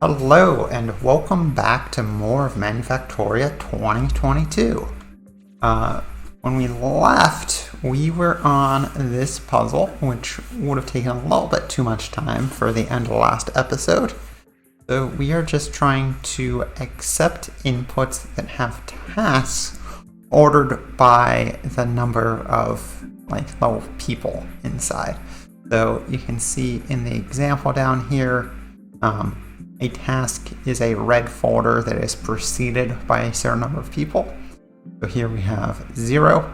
Hello and welcome back to more of Manufactoria 2022. When we left, we were on this puzzle, which would have taken a little bit too much time for the end of the last episode. So we are just trying to accept inputs that have tasks ordered by the number of level people inside. So you can see in the example down here, a task is a red folder that is preceded by a certain number of people. So here we have 0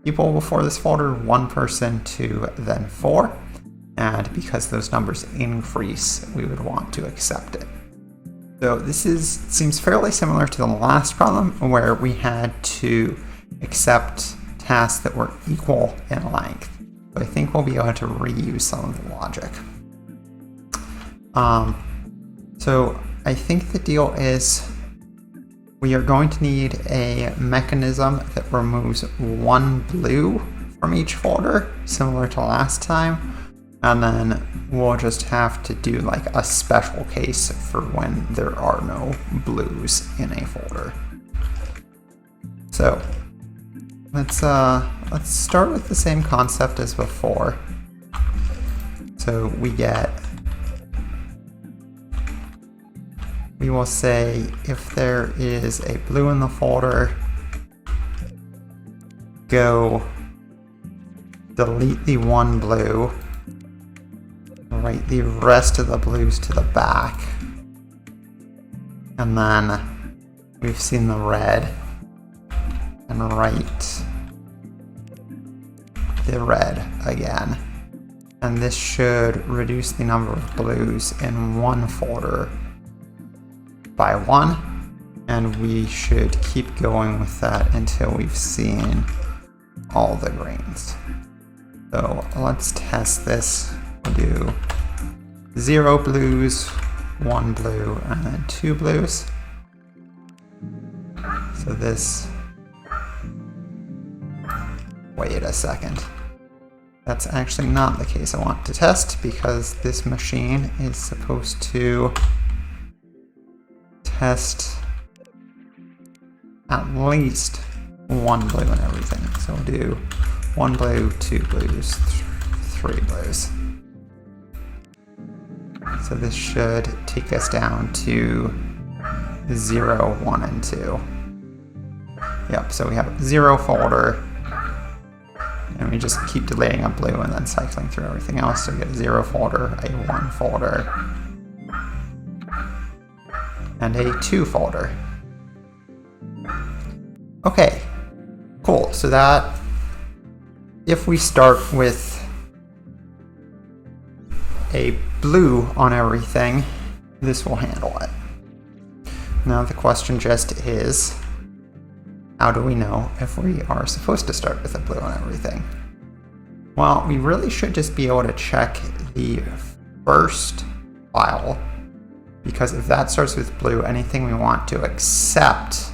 people before this folder, 1 person, 2, then 4. And because those numbers increase, we would want to accept it. So this seems fairly similar to the last problem where we had to accept tasks that were equal in length. So I think we'll be able to reuse some of the logic. So I think the deal is we are going to need a mechanism that removes 1 blue from each folder, similar to last time, and then we'll just have to do like a special case for when there are no blues in a folder. So let's start with the same concept as before. So we will say if there is a blue in the folder, go delete the 1 blue, write the rest of the blues to the back, and then we've seen the red, and write the red again. And this should reduce the number of blues in one folder by 1, and we should keep going with that until we've seen all the greens. So let's test this. We'll do 0 blues, 1 blue, and then 2 blues. So this, wait a second. That's actually not the case I want to test because this machine is supposed to test at least 1 blue and everything. So we'll do 1 blue, 2 blues, 3 blues. So this should take us down to 0, 1, and 2. Yep, so we have a 0 folder, and we just keep deleting a blue and then cycling through everything else. So we get a 0 folder, a 1 folder, and a 2 folder. Okay, cool. So that, if we start with a blue on everything, this will handle it. Now the question just is, how do we know if we are supposed to start with a blue on everything? Well, we really should just be able to check the first file, because if that starts with blue, anything we want to accept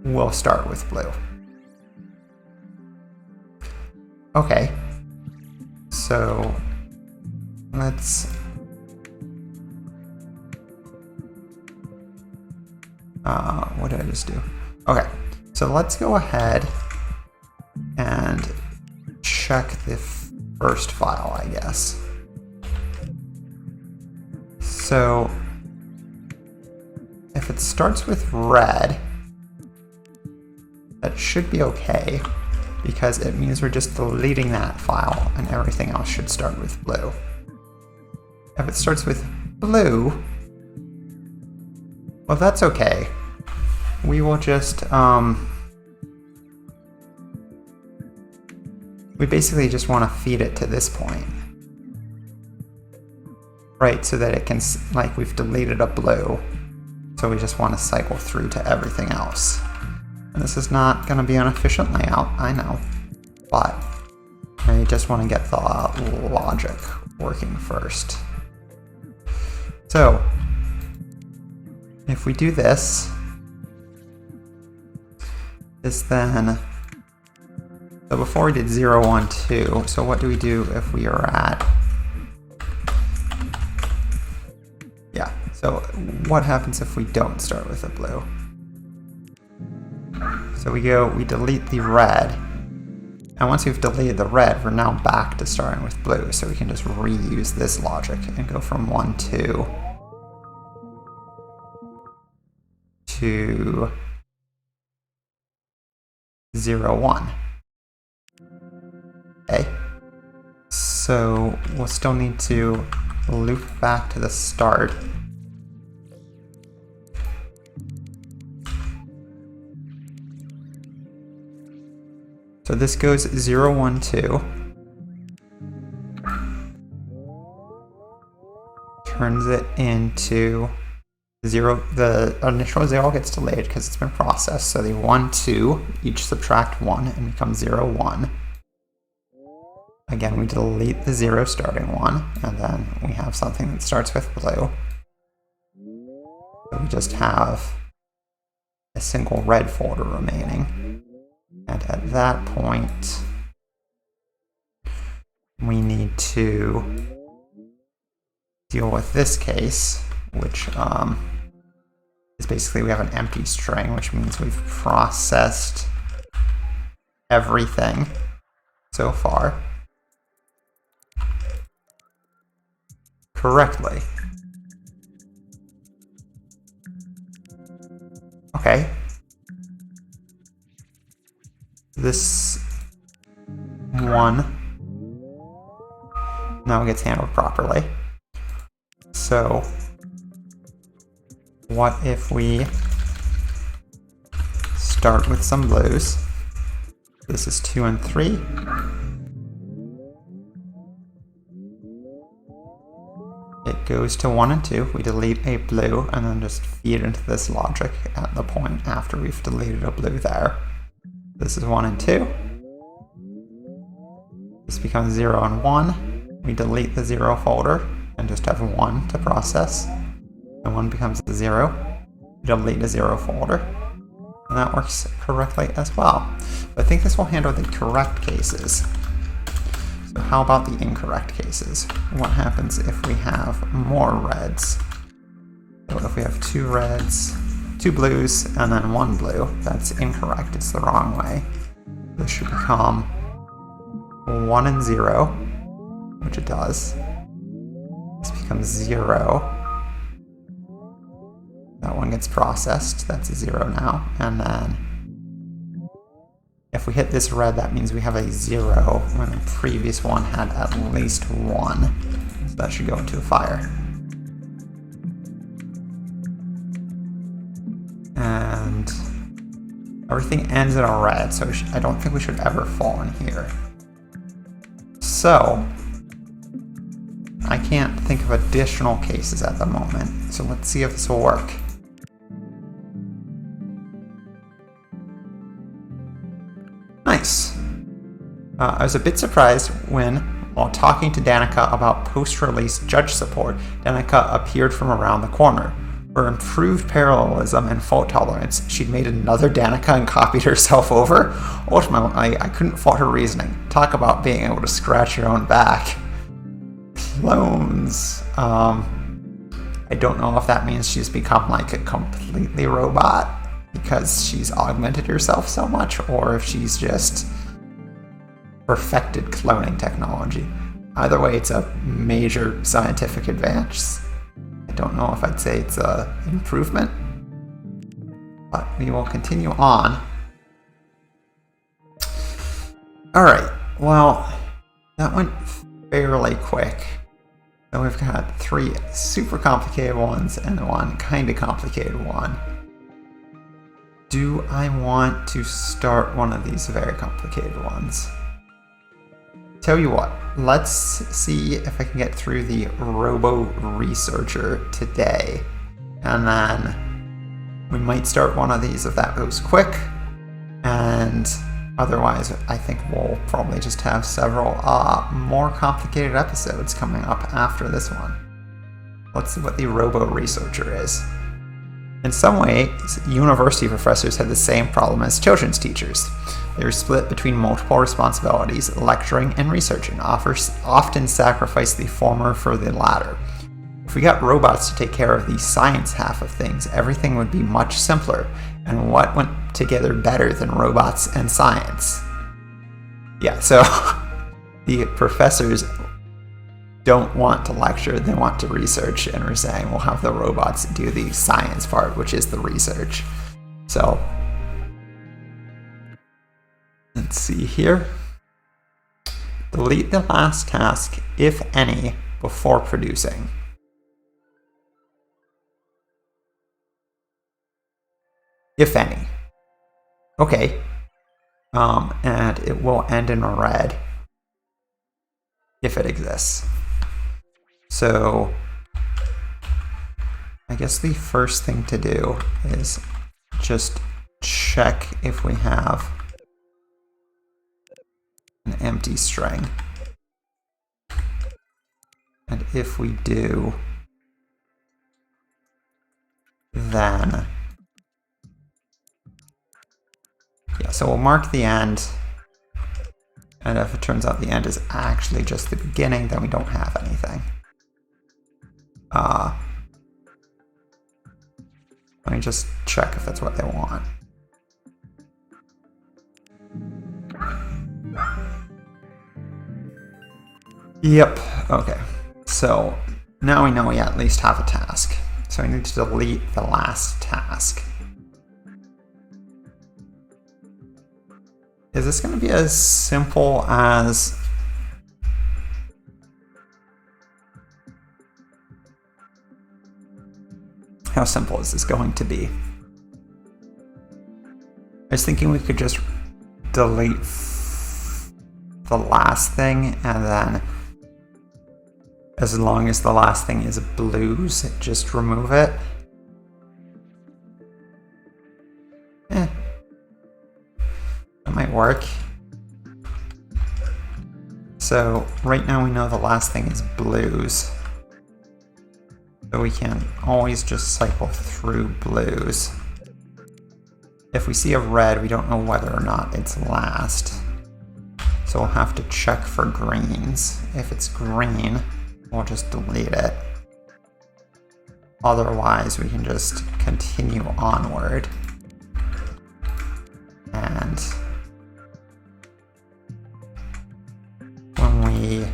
will start with blue. Okay, so let's what did I just do? Okay, so let's go ahead and check the first file, I guess. So if it starts with red, that should be okay, because it means we're just deleting that file and everything else should start with blue. If it starts with blue, well, that's okay. We will just, we basically just want to feed it to this point. Right, so that it can, like, we've deleted a blue, so we just want to cycle through to everything else. And this is not going to be an efficient layout, I know, but I just want to get the logic working first. So if we do this then, so before we did 0, 1, 2, so what do we do if we are at Yeah, so what happens if we don't start with a blue? So we delete the red. And once we've deleted the red, we're now back to starting with blue. So we can just reuse this logic and go from 1, 2 to 0, 1. Okay. So we'll still need to loop back to the start. So this goes 0, 1, 2. Turns it into 0. The initial 0 gets delayed because it's been processed. So the 1, 2, each subtract 1 and become 0, 1. Again, we delete the 0 starting one, and then we have something that starts with blue. So we just have a single red folder remaining. And at that point, we need to deal with this case, which is basically we have an empty string, which means we've processed everything so far correctly. Okay. This one now gets handled properly. So what if we start with some blues? This is 2 and 3. It goes to 1 and 2. We delete a blue and then just feed into this logic at the point after we've deleted a blue there. This is 1 and 2. This becomes 0 and 1. We delete the 0 folder and just have 1 to process. And 1 becomes the 0. We delete a 0 folder. And that works correctly as well. But I think this will handle the correct cases. So how about the incorrect cases? What happens if we have more reds? So if we have 2 reds, 2 blues, and then 1 blue, that's incorrect. It's the wrong way. This should become 1 and 0, which it does. This becomes 0. That one gets processed. That's a 0 now. And then if we hit this red, that means we have a 0 when the previous one had at least 1. So that should go into a fire. And everything ends in a red, so I don't think we should ever fall in here. So I can't think of additional cases at the moment, so let's see if this will work. Nice. I was a bit surprised when, while talking to Danica about post-release judge support, Danica appeared from around the corner. For improved parallelism and fault tolerance, she'd made another Danica and copied herself over. Ultimately, I couldn't fault her reasoning. Talk about being able to scratch your own back. Clones. I don't know if that means she's become like a completely robot because she's augmented herself so much, or if she's just perfected cloning technology. Either way, it's a major scientific advance. I don't know if I'd say it's an improvement, but we will continue on. Alright, well, that went fairly quick. So we've got 3 super complicated ones and 1 kind of complicated one. Do I want to start one of these very complicated ones? Tell you what, let's see if I can get through the Robo Researcher today. And then we might start one of these if that goes quick. And otherwise, I think we'll probably just have several more complicated episodes coming up after this one. Let's see what the Robo Researcher is. In some ways, university professors had the same problem as children's teachers. They were split between multiple responsibilities, lecturing and researching, often sacrifice the former for the latter. If we got robots to take care of the science half of things, everything would be much simpler. And what went together better than robots and science? Yeah, so the professors don't want to lecture, they want to research, and we're saying we'll have the robots do the science part, which is the research. So, let's see here. Delete the last task, if any, before producing. If any. Okay. And it will end in red if it exists. So I guess the first thing to do is just check if we have an empty string. And if we do, then yeah, so we'll mark the end. And if it turns out the end is actually just the beginning, then we don't have anything. Let me just check if that's what they want. Yep, okay. So now we know we at least have a task. So we need to delete the last task. Is this going to be as simple as how simple is this going to be? I was thinking we could just delete the last thing, and then as long as the last thing is blues, just remove it. That might work. So right now we know the last thing is blues. So we can always just cycle through blues. If we see a red, we don't know whether or not it's last. So we'll have to check for greens. If it's green, we'll just delete it. Otherwise, we can just continue onward. And when we...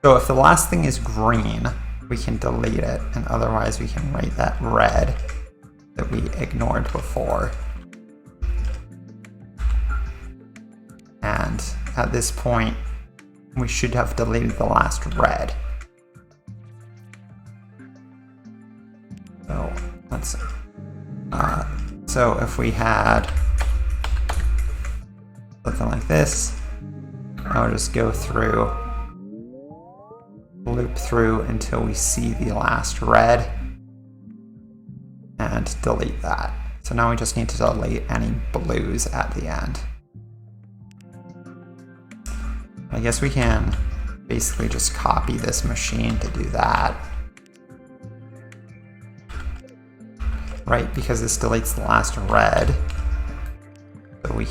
So if the last thing is green, we can delete it, and otherwise we can write that red that we ignored before. And at this point, we should have deleted the last red. So let's so if we had something like this, I'll just go through, loop through until we see the last red and delete that. So now we just need to delete any blues at the end. I guess we can basically just copy this machine to do that. Right, because this deletes the last red. So we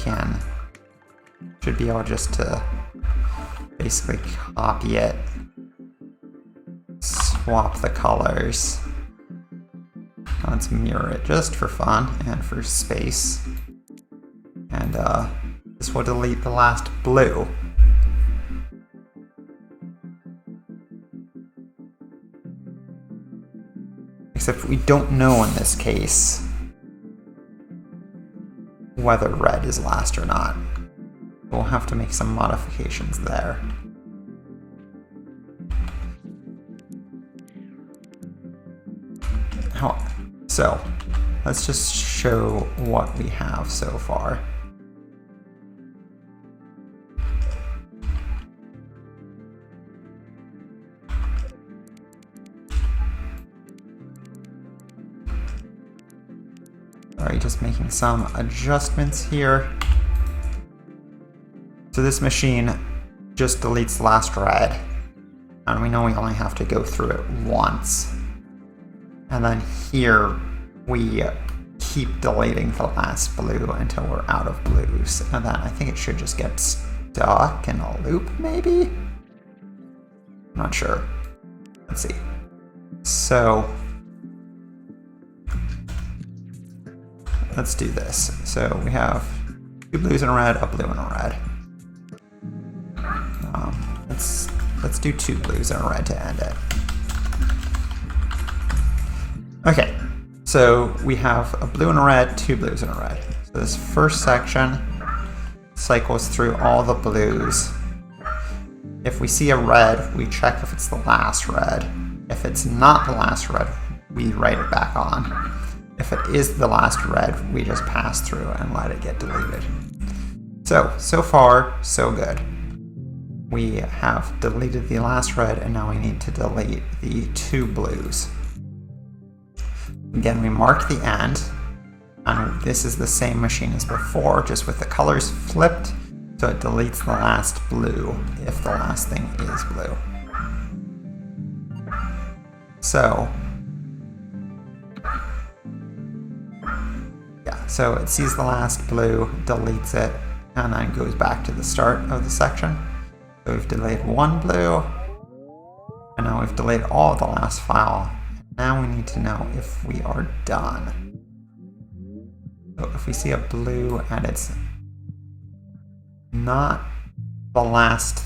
should be able just to basically copy it, swap the colors. Let's mirror it just for fun and for space. And this will delete the last blue. Except we don't know in this case whether red is last or not. We'll have to make some modifications there. So let's just show what we have so far. Alright, just making some adjustments here. So this machine just deletes the last red, and we know we only have to go through it once. And then here we keep deleting the last blue until we're out of blues, and then I think it should just get stuck in a loop, maybe? I'm not sure. Let's see. So let's do this. So we have 2 blues and a red, a blue and a red. Let's do 2 blues and a red to end it. Okay, so we have a blue and a red, 2 blues and a red. So this first section cycles through all the blues. If we see a red, we check if it's the last red. If it's not the last red, we write it back on. If it is the last red, we just pass through and let it get deleted. So far, so good. We have deleted the last red, and now we need to delete the 2 blues. Again, we mark the end, and this is the same machine as before, just with the colors flipped, so it deletes the last blue if the last thing is blue. So, yeah, so it sees the last blue, deletes it, and then goes back to the start of the section. So we've deleted 1 blue, and now we've deleted all of the last file. Now we need to know if we are done. So if we see a blue and it's not the last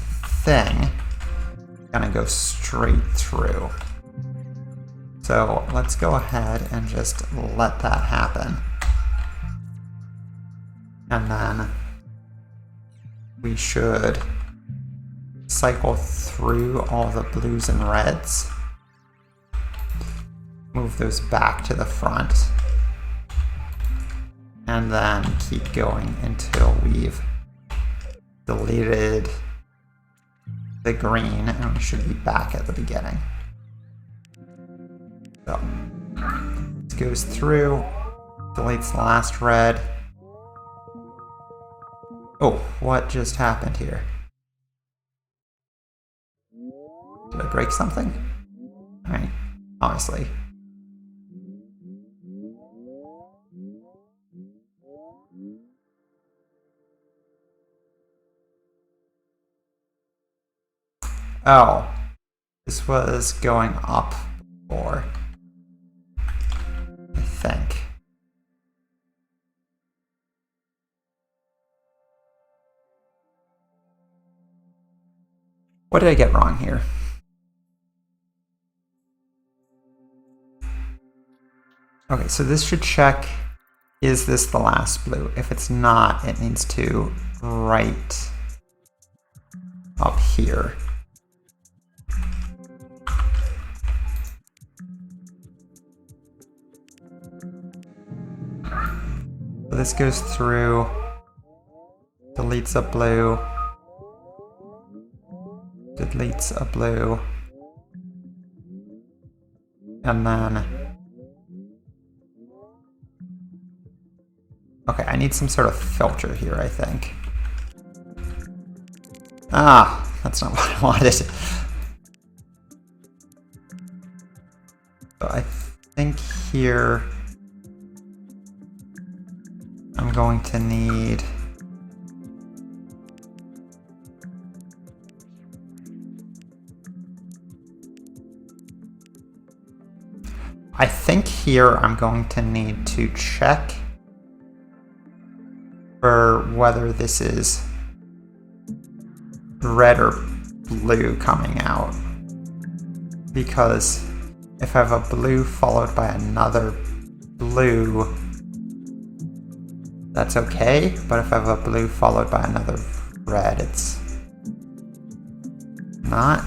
thing, it's gonna go straight through. So let's go ahead and just let that happen. And then we should cycle through all the blues and reds. Move those back to the front. And then keep going until we've deleted the green, and we should be back at the beginning. So this goes through, deletes the last red. Oh, what just happened here? Did I break something? Alright, obviously. Oh, this was going up before, I think. What did I get wrong here? Okay, so this should check, is this the last blue? If it's not, it needs to write up here. So this goes through, deletes a blue, deletes a blue, and then, okay, I need some sort of filter here, I think. Ah, that's not what I wanted. So I think here I'm going to need to check for whether this is red or blue coming out. Because if I have a blue followed by another blue, that's okay, but if I have a blue followed by another red, it's not.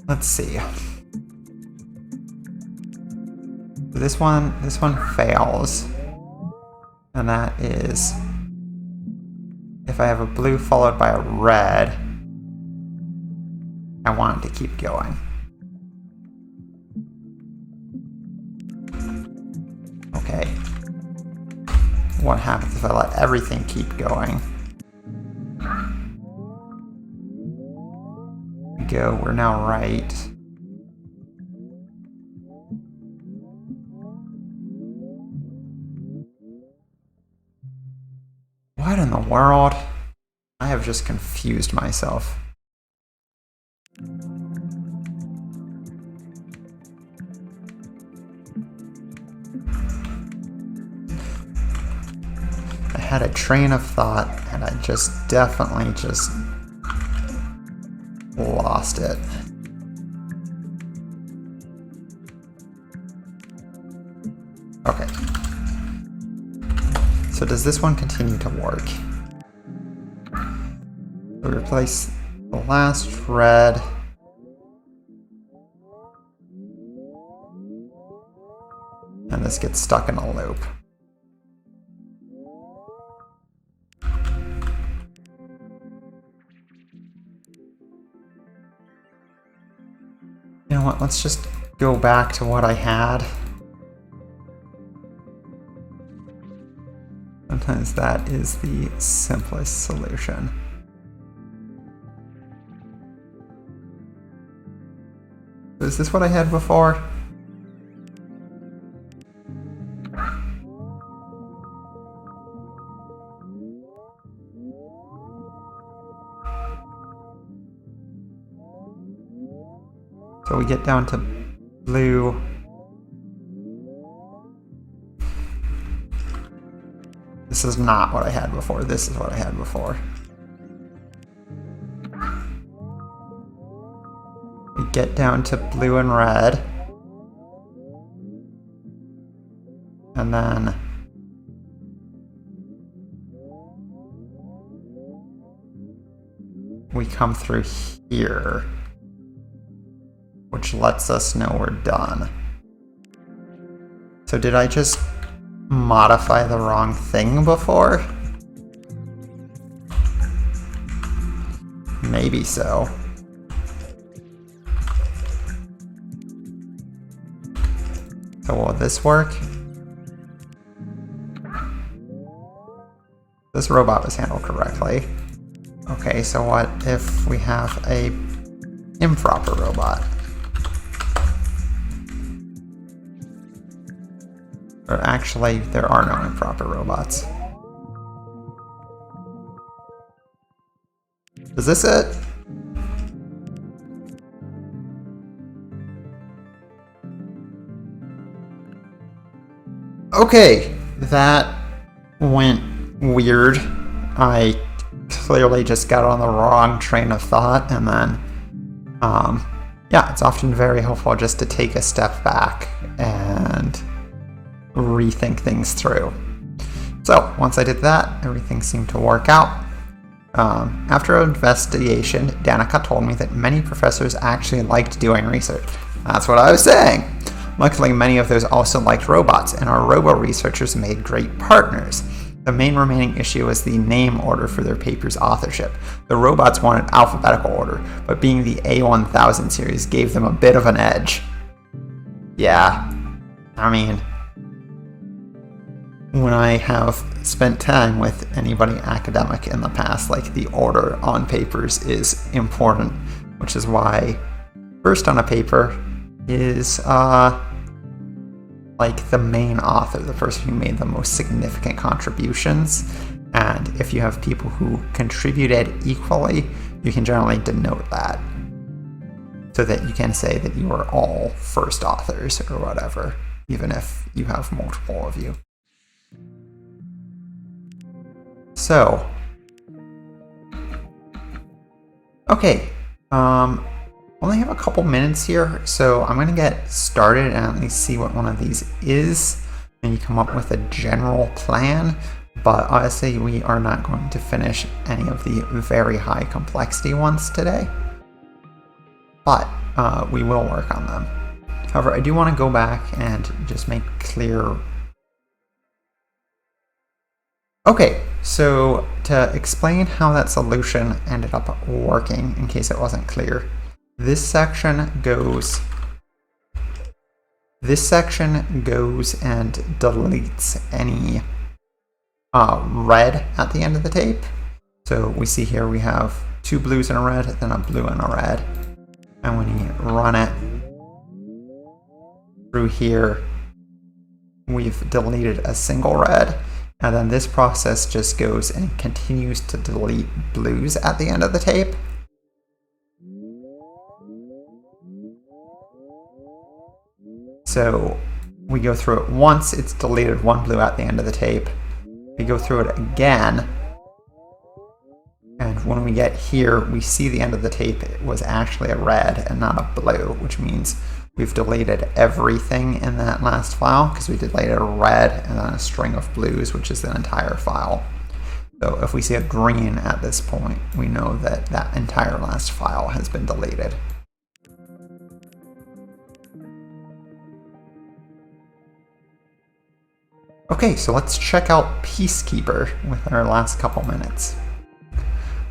Let's see. This one fails, and that is if I have a blue followed by a red, I want it to keep going. Okay. What happens if I let everything keep going? Go, we're now right. What in the world? I have just confused myself. I had a train of thought and I just definitely just lost it. Okay. So does this one continue to work? We replace the last red. And this gets stuck in a loop. You know what, let's just go back to what I had. Sometimes that is the simplest solution. Is this what I had before? So we get down to blue. This is not what I had before. This is what I had before. We get down to blue and red. And then we come through here, which lets us know we're done. So did I just modify the wrong thing before? Maybe so. So will this work? This robot was handled correctly. Okay, so what if we have a improper robot? Or actually, there are no improper robots. Is this it? Okay, that went weird. I clearly just got on the wrong train of thought, and then, yeah, it's often very helpful just to take a step back and rethink things through. So once I did that, everything seemed to work out. After an investigation, Danica told me that many professors actually liked doing research. That's what I was saying. Luckily, many of those also liked robots, and our robo-researchers made great partners. The main remaining issue was the name order for their paper's authorship. The robots wanted alphabetical order, but being the A1000 series gave them a bit of an edge. Yeah, I mean, when I have spent time with anybody academic in the past, like, the order on papers is important, which is why first on a paper is like the main author, the person who made the most significant contributions. And if you have people who contributed equally, you can generally denote that, so that you can say that you are all first authors or whatever, even if you have multiple of you. So, okay, only have a couple minutes here, so I'm going to get started and at least see what one of these is, and you come up with a general plan, but honestly, we are not going to finish any of the very high complexity ones today, but we will work on them. However, I do want to go back and just make clear. Okay, so to explain how that solution ended up working, in case it wasn't clear, this section goes and deletes any red at the end of the tape. So we see here we have two blues and a red, then a blue and a red. And when you run it through here, we've deleted a single red. And then this process just goes and continues to delete blues at the end of the tape. So we go through it once, it's deleted one blue at the end of the tape. We go through it again, and when we get here, we see the end of the tape was actually a red and not a blue, which means we've deleted everything in that last file because we deleted a red and then a string of blues, which is the entire file. So if we see a green at this point, we know that that entire last file has been deleted. Okay, so let's check out Peacekeeper with our last couple minutes.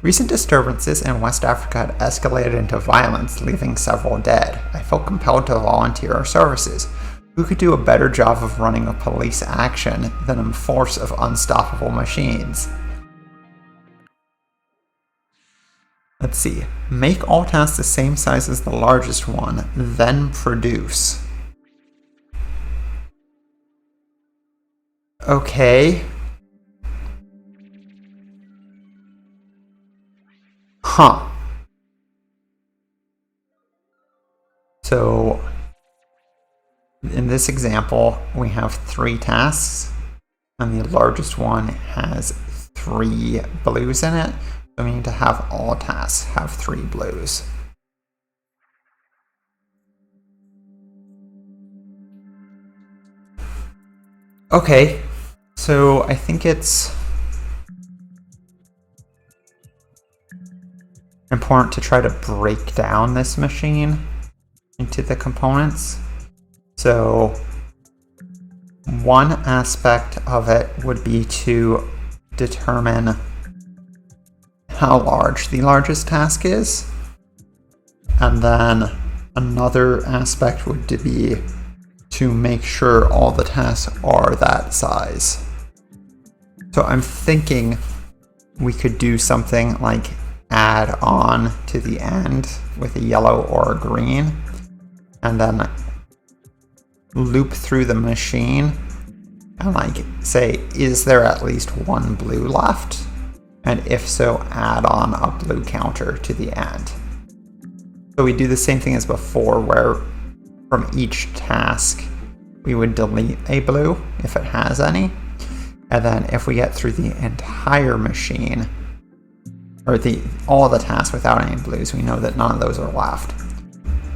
Recent disturbances in West Africa had escalated into violence, leaving several dead. I felt compelled to volunteer our services. Who could do a better job of running a police action than a force of unstoppable machines? Let's see. Make all tasks the same size as the largest one, then produce. Okay. Huh. So, in this example, we have 3 tasks, and the largest one has 3 blues in it. So we need to have all tasks have 3 blues. Okay, so I think it's important to try to break down this machine into the components. So one aspect of it would be to determine how large the largest task is, and then another aspect would be to make sure all the tasks are that size. So I'm thinking we could do something like add on to the end with a yellow or a green, and then loop through the machine and like say, is there at least 1 blue left? And if so, add on a blue counter to the end. So we do the same thing as before, where from each task we would delete a blue if it has any, and then if we get through the entire machine, or all the tasks without any blues, we know that none of those are left.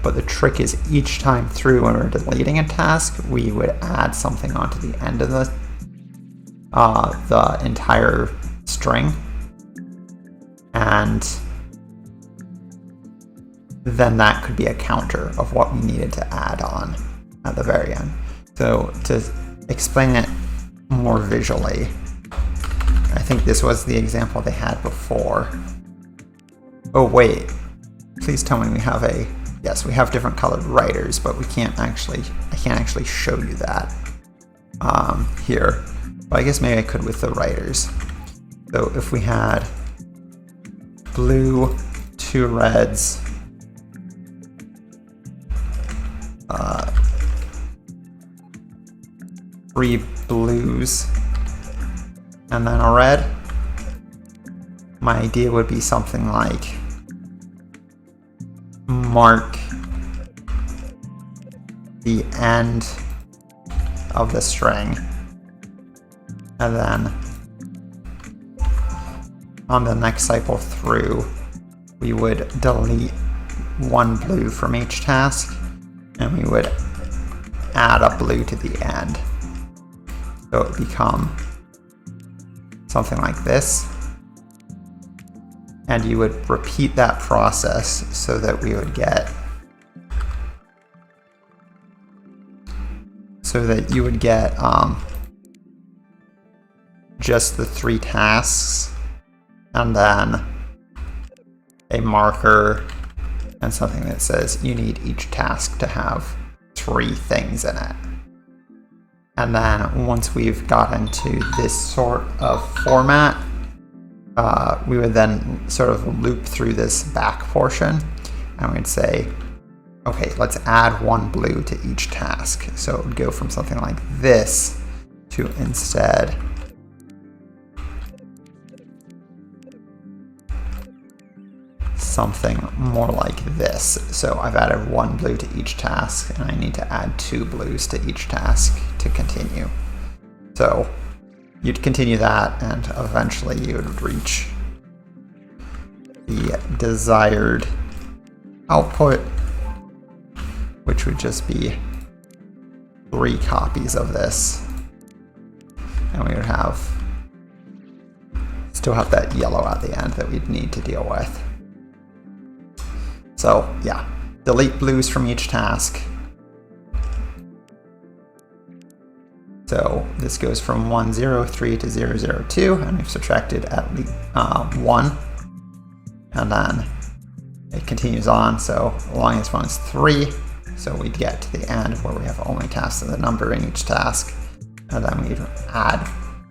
But the trick is each time through when we're deleting a task, we would add something onto the end of the entire string, and then that could be a counter of what we needed to add on at the very end. So to explain it more visually, I think this was the example they had before. Oh wait, please tell me we have yes, we have different colored writers, but I can't actually show you that here. But I guess maybe I could with the writers. So if we had blue, 2 reds, 3 blues, and then a red, my idea would be something like mark the end of the string, and then on the next cycle through we would delete 1 blue from each task, and we would add a blue to the end. So it would become something like this, and you would repeat that process so that we would get, you would get just the 3 tasks, and then a marker and something that says you need each task to have 3 things in it. And then once we've gotten to this sort of format, we would then sort of loop through this back portion, and we'd say, okay, let's add 1 blue to each task. So it would go from something like this to instead something more like this. So I've added 1 blue to each task, and I need to add 2 blues to each task to continue. So you'd continue that, and eventually you would reach the desired output, which would just be 3 copies of this. And we would still have that yellow at the end that we'd need to deal with. So yeah, delete blues from each task. So this goes from 103 to 002, and we've subtracted at least 1, and then it continues on. So longest one is 3, so we'd get to the end where we have only tasks of the number in each task, and then we'd add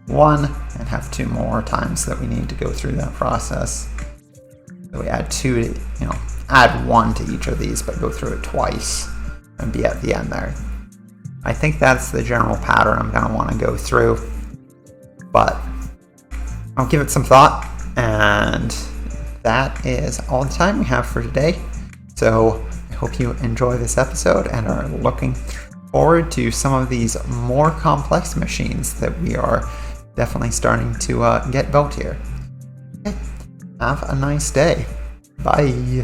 1 and have 2 more times that we need to go through that process. So we add 2, add 1 to each of these, but go through it twice and be at the end there. I think that's the general pattern I'm going to want to go through, but I'll give it some thought, and that is all the time we have for today. So I hope you enjoy this episode and are looking forward to some of these more complex machines that we are definitely starting to get built here. Okay. Have a nice day. Bye.